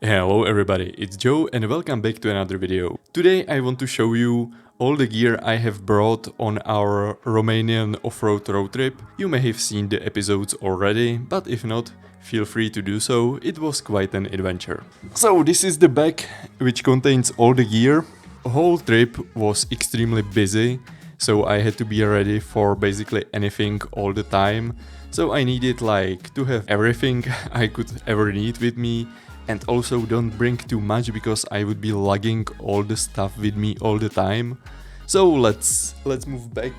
Hello everybody, it's Joe and welcome back to another video. Today I want to show you all the gear I have brought on our Romanian off-road road trip. You may have seen the episodes already, but if not, feel free to do so, it was quite an adventure. So this is the bag which contains all the gear. The whole trip was extremely busy, so I had to be ready for basically anything all the time. So I needed to have everything I could ever need with me. And also don't bring too much because I would be lugging all the stuff with me all the time. So let's move back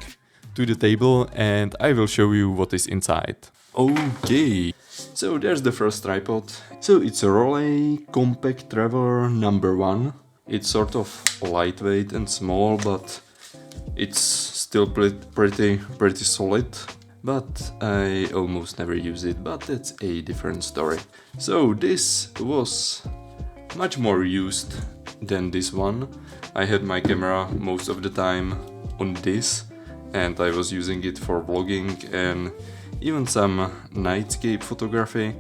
to the table and I will show you what is inside. Okay, so there's the first tripod. So it's a Rollei Compact Traveler number 1. It's sort of lightweight and small, but it's still pretty solid. But I almost never use it, but that's a different story. So this was much more used than this one. I had my camera most of the time on this and I was using it for vlogging and even some nightscape photography,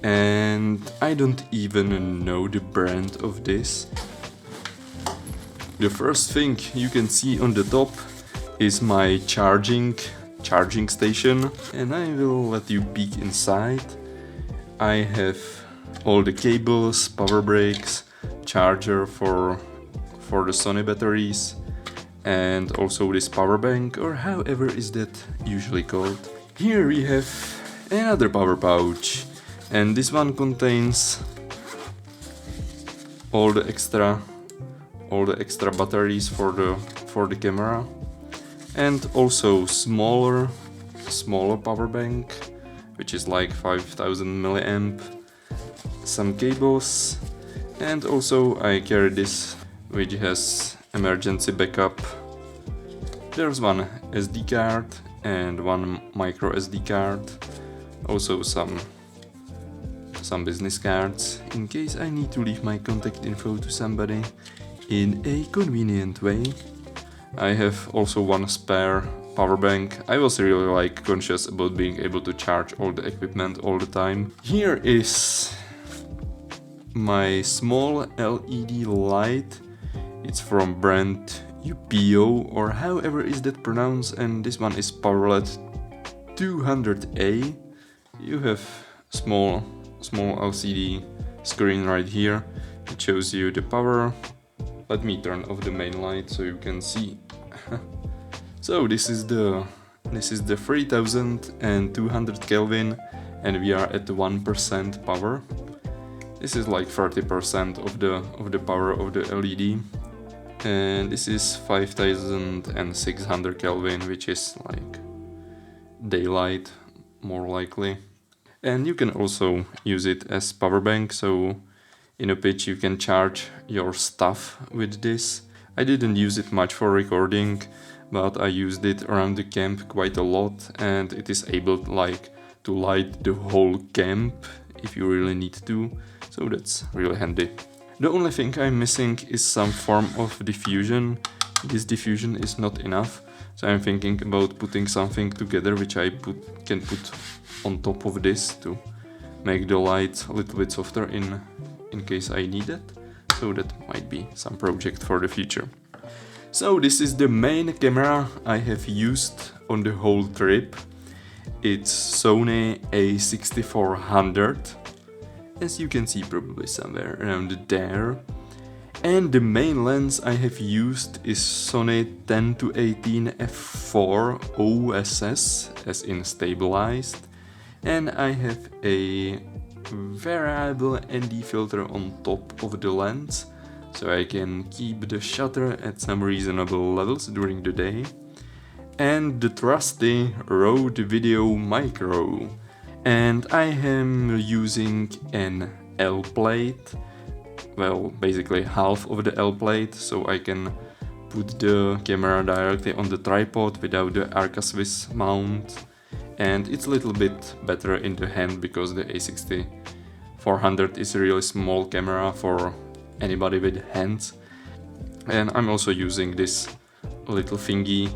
and I don't even know the brand of this. The first thing you can see on the top is my charging station, and I will let you peek inside. I have all the cables, power brakes, charger for the Sony batteries, and also this power bank, or however is that usually called. Here we have another power pouch, and this one contains all the extra batteries for the camera. And also smaller power bank, which is like 5000 milliamp, some cables, and also I carry this, which has emergency backup. There's one SD card and one micro SD card, also some business cards in case I need to leave my contact info to somebody in a convenient way. I have also one spare power bank. I was really conscious about being able to charge all the equipment all the time. Here is my small LED light. It's from brand UPO, or however is that pronounced, and this one is PowerLED 200A. You have small LCD screen right here. It shows you the power. Let me turn off the main light so you can see. So this is the 3200 Kelvin and we are at 1% power. This is like 30% of the power of the LED. And this is 5600 Kelvin, which is like daylight more likely. And you can also use it as power bank, so in a pitch you can charge your stuff with this. I didn't use it much for recording, but I used it around the camp quite a lot, and it is able to light the whole camp if you really need to, so that's really handy. The only thing I'm missing is some form of diffusion. This diffusion is not enough, so I'm thinking about putting something together which I can put on top of this to make the light a little bit softer in case I need it. So that might be some project for the future. So this is the main camera I have used on the whole trip. It's Sony A6400, as you can see probably somewhere around there. And the main lens I have used is Sony 10-18 f4 OSS, as in stabilized. And I have a variable ND filter on top of the lens, so I can keep the shutter at some reasonable levels during the day. And the trusty Rode VideoMicro. And I am using an L plate, well, basically half of the L plate, so I can put the camera directly on the tripod without the Arca Swiss mount. And it's a little bit better in the hand because the A6400 is a really small camera for anybody with hands. And I'm also using this little thingy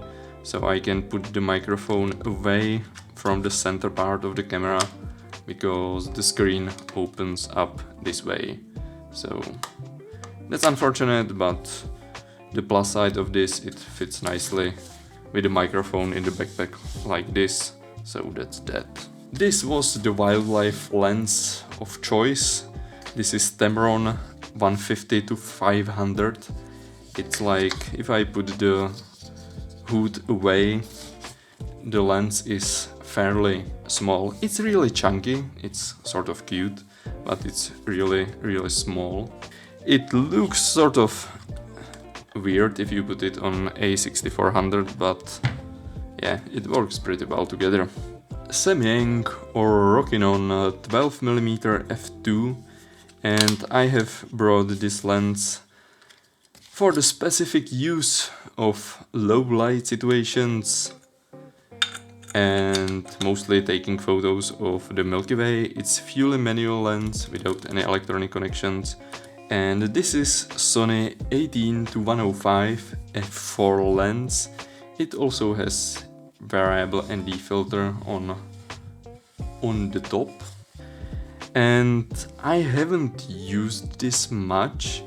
so I can put the microphone away from the center part of the camera because the screen opens up this way. So that's unfortunate, but the plus side of this, it fits nicely with the microphone in the backpack like this. So that's that. This was the wildlife lens of choice. This is Tamron 150-500. It's like, if I put the hood away, the lens is fairly small. It's really chunky, it's sort of cute, but it's really small. It looks sort of weird if you put it on A6400, but yeah, it works pretty well together. Samyang or rocking on 12mm f2, and I have brought this lens for the specific use of low light situations and mostly taking photos of the Milky Way. It's fully manual lens without any electronic connections. And this is Sony 18-105 f4 lens. It also has variable ND filter on the top. And I haven't used this much,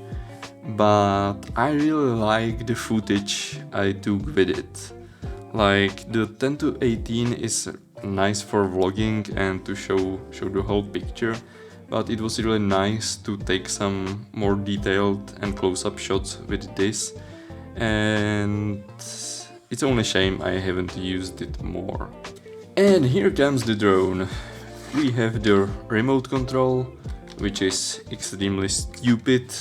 but I really like the footage I took with it. Like the 10-18 is nice for vlogging and to show the whole picture, but it was really nice to take some more detailed and close-up shots with this, and it's only a shame I haven't used it more. And here comes the drone. We have the remote control, which is extremely stupid.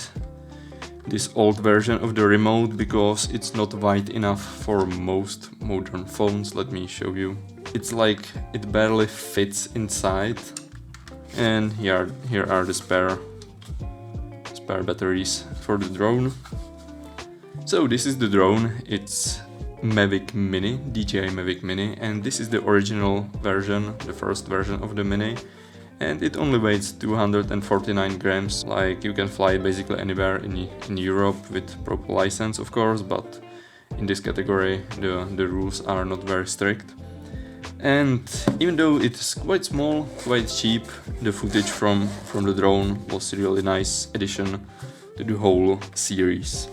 This old version of the remote, because it's not wide enough for most modern phones. Let me show you. It's like it barely fits inside. And here are the spare batteries for the drone. So this is the drone. It's Mavic Mini, DJI Mavic Mini, and this is the original version, the first version of the Mini. And it only weighs 249 grams, like you can fly basically anywhere in Europe with proper license, of course, but in this category the rules are not very strict. And even though it's quite small, quite cheap, the footage from the drone was a really nice addition to the whole series.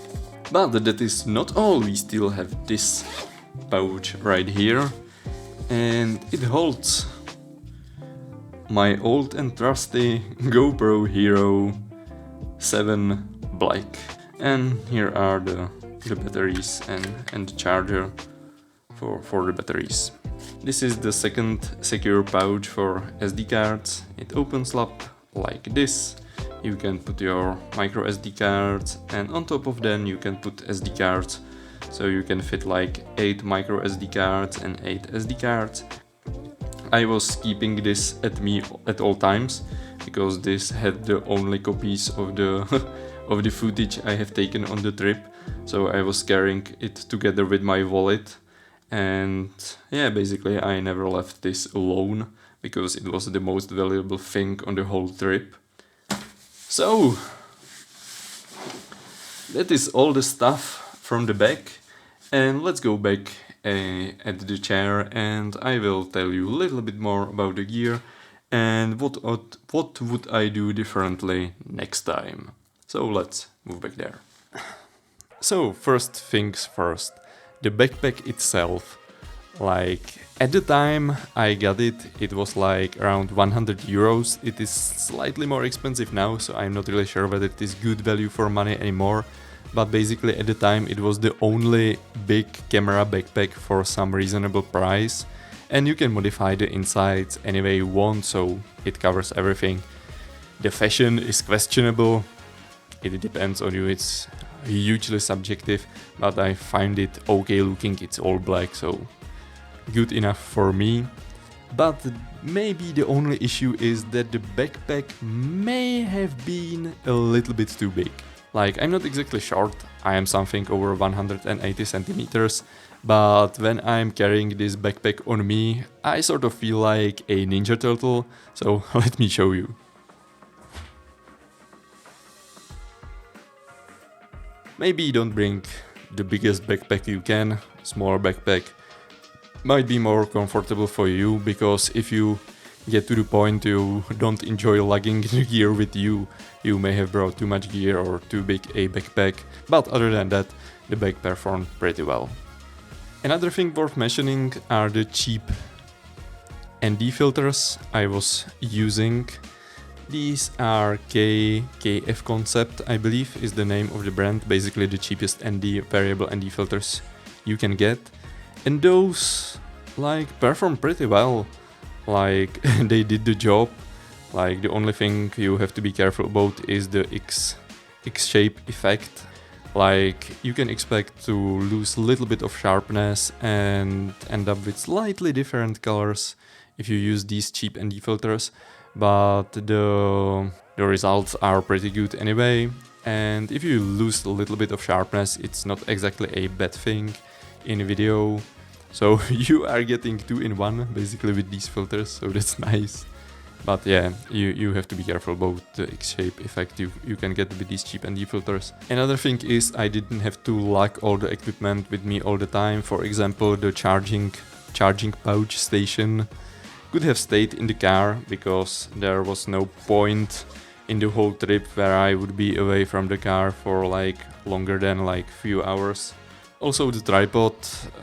But that is not all, we still have this pouch right here, and it holds my old and trusty GoPro Hero 7 Black. And here are the batteries and the charger for the batteries. This is the second secure pouch for SD cards. It opens up like this. You can put your micro SD cards, and on top of them you can put SD cards. So you can fit like 8 micro SD cards and 8 SD cards. I was keeping this at me at all times, because this had the only copies of the of the footage I have taken on the trip. So I was carrying it together with my wallet, and yeah, basically I never left this alone, because it was the most valuable thing on the whole trip. So that is all the stuff from the back, and let's go back at the chair, and I will tell you a little bit more about the gear and what would I do differently next time. So let's move back there. So first things first, the backpack itself. Like at the time I got it, it was like around 100 euros. It is slightly more expensive now, so I'm not really sure whether it is good value for money anymore. But basically at the time it was the only big camera backpack for some reasonable price, and you can modify the insides any way you want, so it covers everything. The fashion is questionable, it depends on you, it's hugely subjective, but I find it okay looking. It's all black, so good enough for me. But maybe the only issue is that the backpack may have been a little bit too big. Like, I'm not exactly short, I am something over 180 centimeters, but when I'm carrying this backpack on me, I sort of feel like a Ninja Turtle, so let me show you. Maybe don't bring the biggest backpack you can, smaller backpack might be more comfortable for you, because if you get to the point you don't enjoy lugging the gear with you. You may have brought too much gear or too big a backpack, but other than that, the bag performed pretty well. Another thing worth mentioning are the cheap ND filters I was using. These are KF Concept, I believe is the name of the brand, basically the cheapest ND, variable ND filters you can get. And those like perform pretty well, like they did the job. Like the only thing you have to be careful about is the X-shape effect. Like you can expect to lose a little bit of sharpness and end up with slightly different colors if you use these cheap ND filters, but the results are pretty good anyway. And if you lose a little bit of sharpness, it's not exactly a bad thing in video. So you are getting 2-in-1 basically with these filters, so that's nice. But yeah, you have to be careful about the X-shape effect you can get with these cheap ND filters. Another thing is I didn't have to lug all the equipment with me all the time. For example, the charging pouch station could have stayed in the car because there was no point in the whole trip where I would be away from the car for like longer than like few hours. Also the tripod,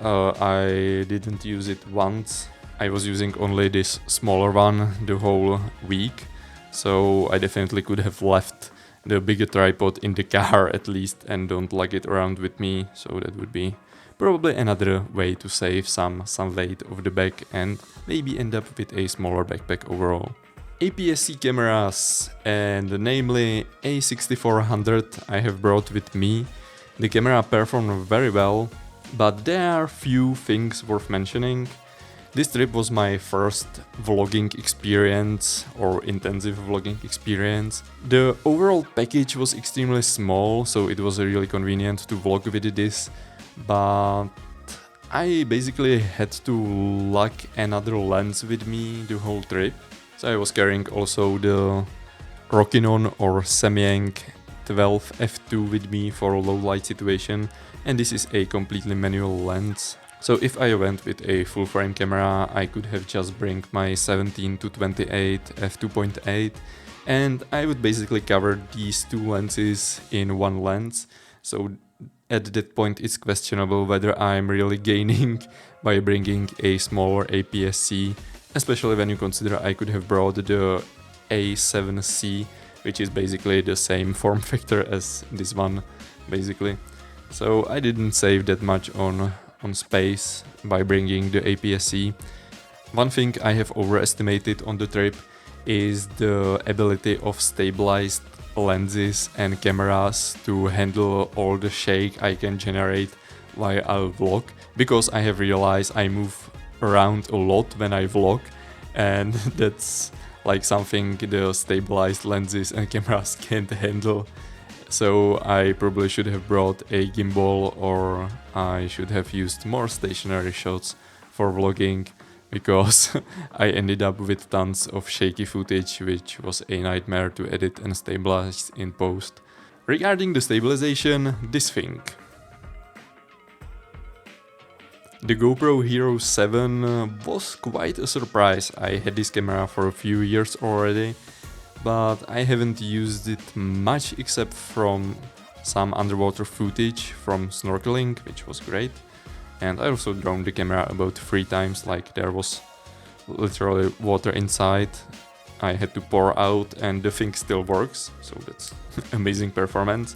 I didn't use it once. I was using only this smaller one the whole week, so I definitely could have left the bigger tripod in the car at least and don't lug it around with me, so that would be probably another way to save some weight of the bag and maybe end up with a smaller backpack overall. APS-C cameras, and namely A6400 I have brought with me. The camera performed very well, but there are few things worth mentioning. This trip was my first vlogging experience or intensive vlogging experience. The overall package was extremely small, so it was really convenient to vlog with this, but I basically had to lug another lens with me the whole trip. So I was carrying also the Rokinon or Samyang 12 f2 with me for a low light situation, and this is a completely manual lens. So if I went with a full frame camera, I could have just bring my 17-28 f2.8 and I would basically cover these two lenses in one lens. So at that point it's questionable whether I'm really gaining by bringing a smaller APS-C, especially when you consider I could have brought the A7C, which is basically the same form factor as this one basically. So I didn't save that much on space by bringing the APS-C. One thing I have overestimated on the trip is the ability of stabilized lenses and cameras to handle all the shake I can generate while I vlog, because I have realized I move around a lot when I vlog, and that's like something the stabilized lenses and cameras can't handle. So I probably should have brought a gimbal, or I should have used more stationary shots for vlogging, because I ended up with tons of shaky footage, which was a nightmare to edit and stabilize in post. Regarding the stabilization, this thing. The GoPro Hero 7 was quite a surprise. I had this camera for a few years already, but I haven't used it much except from some underwater footage from snorkeling, which was great. And I also droned the camera about 3 times, like there was literally water inside. I had to pour out and the thing still works, so that's amazing performance.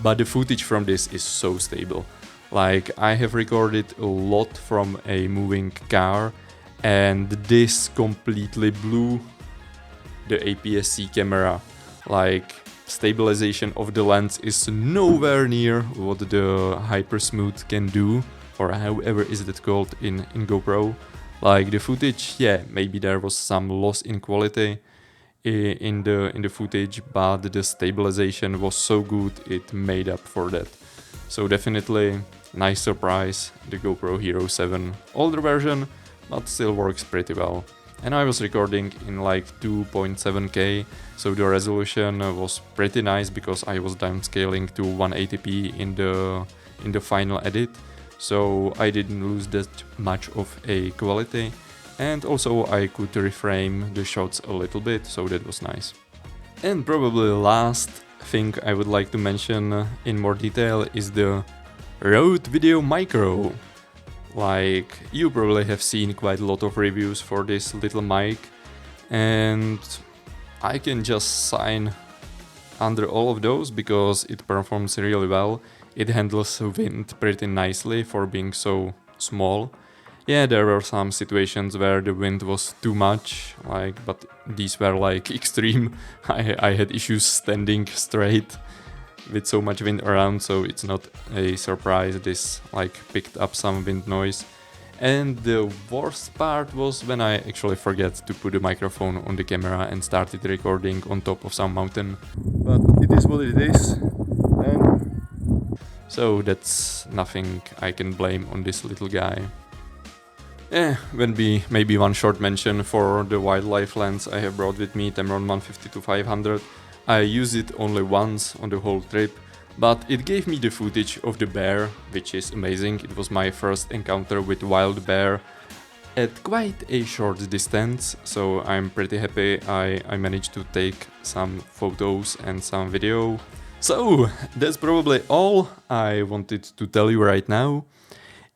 But the footage from this is so stable. Like I have recorded a lot from a moving car, and this completely blew the APS-C camera. Like stabilization of the lens is nowhere near what the Hypersmooth can do, or however is that called in GoPro. Like the footage, yeah, maybe there was some loss in quality in the footage, but the stabilization was so good it made up for that. So definitely nice surprise, the GoPro Hero 7 older version, but still works pretty well. And I was recording in like 2.7K, so the resolution was pretty nice because I was downscaling to 180p in the final edit, so I didn't lose that much of a quality. and also I could reframe the shots a little bit, so that was nice. And probably the last thing I would like to mention in more detail is the Rode VideoMicro. Like, you probably have seen quite a lot of reviews for this little mic, and I can just sign under all of those because it performs really well. It handles wind pretty nicely for being so small. Yeah, there were some situations where the wind was too much, but these were like extreme. I had issues standing straight with so much wind around, so it's not a surprise this picked up some wind noise. And the worst part was when I actually forget to put the microphone on the camera and started recording on top of some mountain. But it is what it is, and so that's nothing I can blame on this little guy. Maybe one short mention for the wildlife lens I have brought with me, Tamron 150-500. I used it only once on the whole trip, but it gave me the footage of the bear, which is amazing. It was my first encounter with wild bear at quite a short distance, so I'm pretty happy I managed to take some photos and some video. So that's probably all I wanted to tell you right now.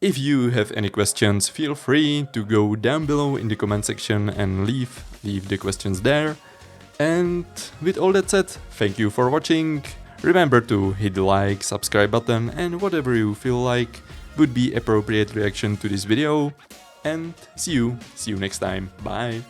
If you have any questions, feel free to go down below in the comment section and leave the questions there. And with all that said, thank you for watching. Remember to hit the like, subscribe button and whatever you feel like would be appropriate reaction to this video. And see you next time. Bye!